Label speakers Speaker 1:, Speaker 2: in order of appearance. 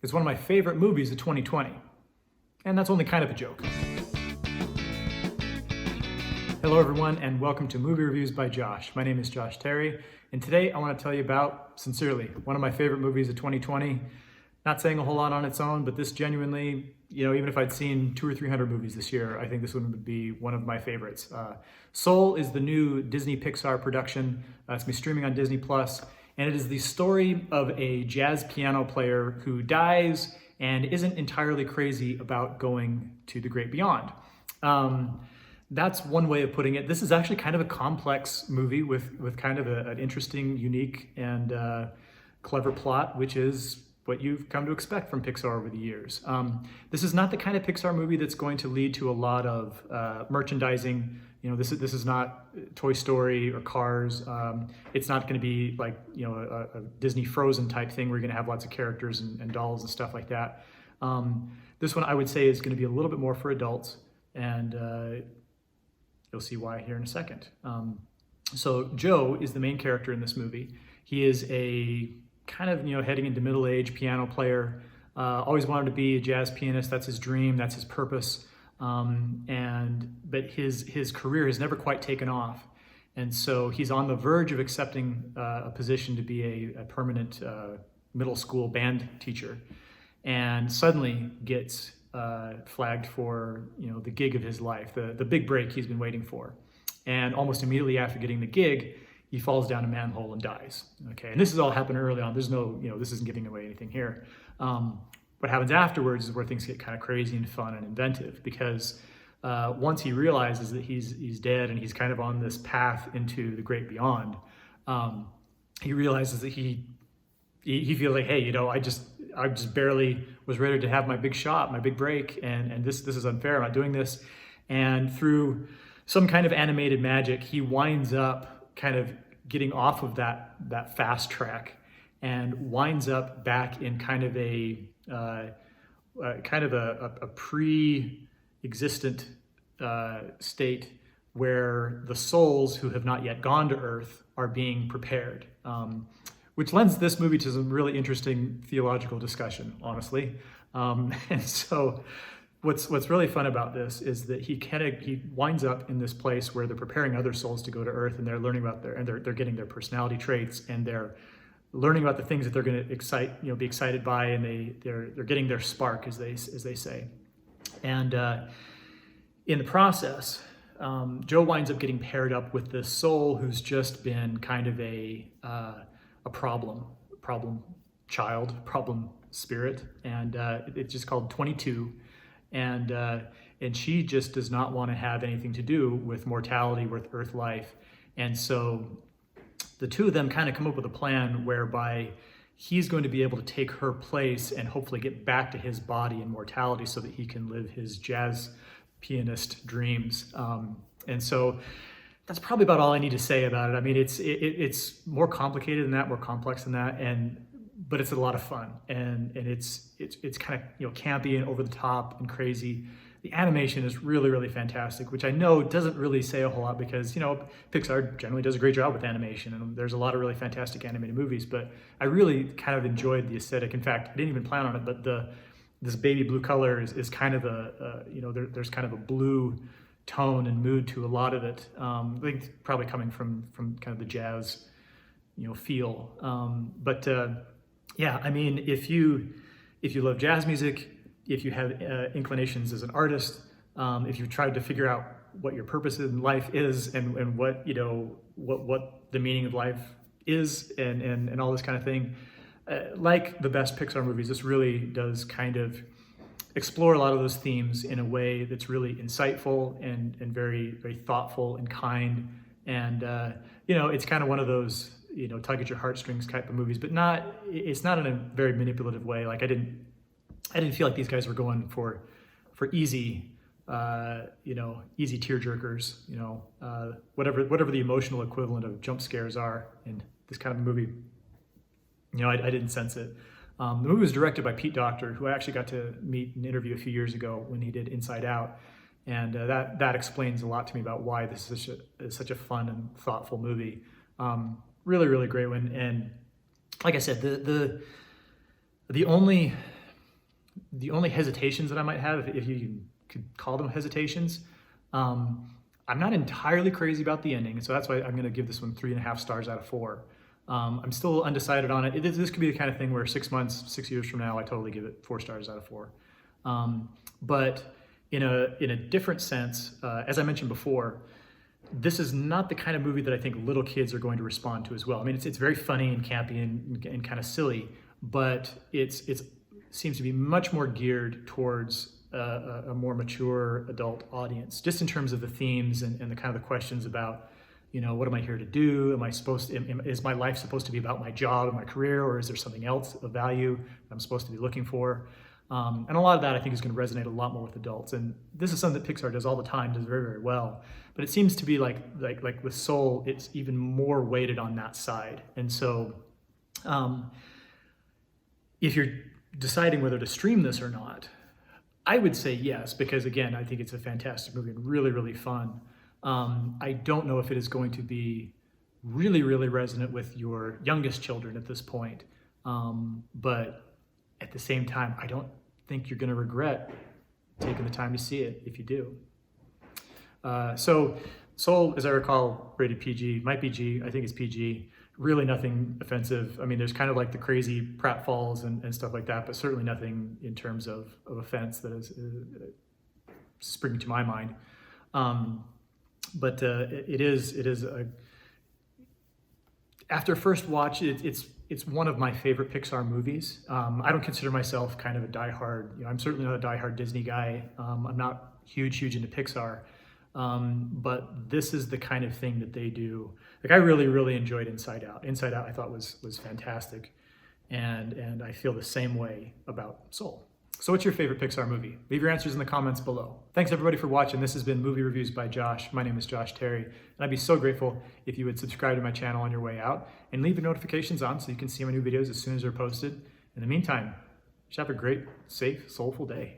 Speaker 1: It's one of my favorite movies of 2020. And that's only kind of a joke. Hello everyone, and welcome to Movie Reviews by Josh. My name is Josh Terry, and today I want to tell you about, sincerely, one of my favorite movies of 2020. Not saying a whole lot on its own, but this genuinely, even if I'd seen 200 or 300 movies this year, I think this one would be one of my favorites. Soul is the new Disney Pixar production. It's going to be streaming on Disney+, and it is the story of a jazz piano player who dies and isn't entirely crazy about going to the great beyond. That's one way of putting it. This is actually kind of a complex movie with kind of an interesting, unique, and clever plot, which is what you've come to expect from Pixar over the years. This is not the kind of Pixar movie that's going to lead to a lot of merchandising. This is not Toy Story or Cars. It's not going to be like a Disney Frozen type thing where you're going to have lots of characters and dolls and stuff like that. This one I would say is going to be a little bit more for adults, and you'll see why here in a second. So Joe is the main character in this movie. He is a kind of, heading into middle-age piano player. Always wanted to be a jazz pianist. That's his dream. That's his purpose. But his career has never quite taken off. And so he's on the verge of accepting a position to be a permanent middle school band teacher, and suddenly gets flagged for the gig of his life, the big break he's been waiting for. And almost immediately after getting the gig, he falls down a manhole and dies. Okay, and this has all happened early on. There's no, this isn't giving away anything here. What happens afterwards is where things get kind of crazy and fun and inventive, because once he realizes that he's dead and he's kind of on this path into the great beyond, he realizes that he feels like, hey, I just barely was ready to have my big shot, my big break, and this is unfair. I'm not doing this. And through some kind of animated magic, he winds up kind of getting off of that fast track and winds up back in kind of a pre-existent state where the souls who have not yet gone to Earth are being prepared. Which lends this movie to some really interesting theological discussion, honestly. And so what's really fun about this is that he winds up in this place where they're preparing other souls to go to Earth, and they're learning about they're getting their personality traits, and they're learning about the things that they're going to be excited by, and they're getting their spark, as they say. And in the process, Joe winds up getting paired up with this soul who's just been kind of a problem child, problem spirit, and it's just called 22, and she just does not want to have anything to do with mortality, with Earth life, and so the two of them kind of come up with a plan whereby he's going to be able to take her place and hopefully get back to his body and mortality so that he can live his jazz pianist dreams, and so that's probably about all I need to say about it. I mean, it's more complicated than that, more complex than that, but it's a lot of fun, and it's kind of campy and over the top and crazy. The animation is really, really fantastic, which I know doesn't really say a whole lot because Pixar generally does a great job with animation, and there's a lot of really fantastic animated movies. But I really kind of enjoyed the aesthetic. In fact, I didn't even plan on it, but this baby blue color is kind of there's kind of a blue tone and mood to a lot of it. I think probably coming from kind of the jazz, feel. Yeah, I mean, if you love jazz music, if you have inclinations as an artist, if you've tried to figure out what your purpose in life is and what the meaning of life is and all this kind of thing, like the best Pixar movies, this really does kind of explore a lot of those themes in a way that's really insightful and very, very thoughtful and kind. And, it's kind of one of those, tug at your heartstrings type of movies, but it's not in a very manipulative way. Like I didn't feel like these guys were going for easy, easy tearjerkers, whatever the emotional equivalent of jump scares are in this kind of a movie. I didn't sense it. The movie was directed by Docter, who I actually got to meet and interview a few years ago when he did Inside Out, and that explains a lot to me about why this is such a fun and thoughtful movie. Really, really great one. And like I said, the only the only hesitations that I might have, if you could call them hesitations, I'm not entirely crazy about the ending, so that's why I'm going to give this one 3.5 stars out of 4. I'm still undecided on it. This could be the kind of thing where 6 months, 6 years from now, I totally give it 4 stars out of 4. But in a different sense, as I mentioned before, this is not the kind of movie that I think little kids are going to respond to as well. I mean, it's very funny and campy and kind of silly, but it seems to be much more geared towards a more mature adult audience, just in terms of the themes and the kind of the questions about, you know, what am I here to do? Is my life supposed to be about my job and my career, or is there something else of value I'm supposed to be looking for? And a lot of that I think is going to resonate a lot more with adults. And this is something that Pixar does all the time, does very, very well. But it seems to be like with Soul, it's even more weighted on that side. And so if you're deciding whether to stream this or not, I would say yes, because again, I think it's a fantastic movie and really, really fun. I don't know if it is going to be really, really resonant with your youngest children at this point. But at the same time, I don't think you're going to regret taking the time to see it if you do. So Soul, as I recall, rated PG, might be G, I think it's PG. Really nothing offensive. I mean, there's kind of like the crazy pratfalls and stuff like that, but certainly nothing in terms of offense that is springing to my mind. But it is a, after first watch, it's one of my favorite Pixar movies. I don't consider myself kind of a diehard, you know, I'm certainly not a diehard Disney guy. I'm not huge into Pixar. But this is the kind of thing that they do. Like, I really, really enjoyed Inside Out. Inside Out I thought was fantastic. And I feel the same way about Soul. So what's your favorite Pixar movie? Leave your answers in the comments below. Thanks everybody for watching. This has been Movie Reviews by Josh. My name is Josh Terry, and I'd be so grateful if you would subscribe to my channel on your way out and leave your notifications on so you can see my new videos as soon as they're posted. In the meantime, just have a great, safe, soulful day.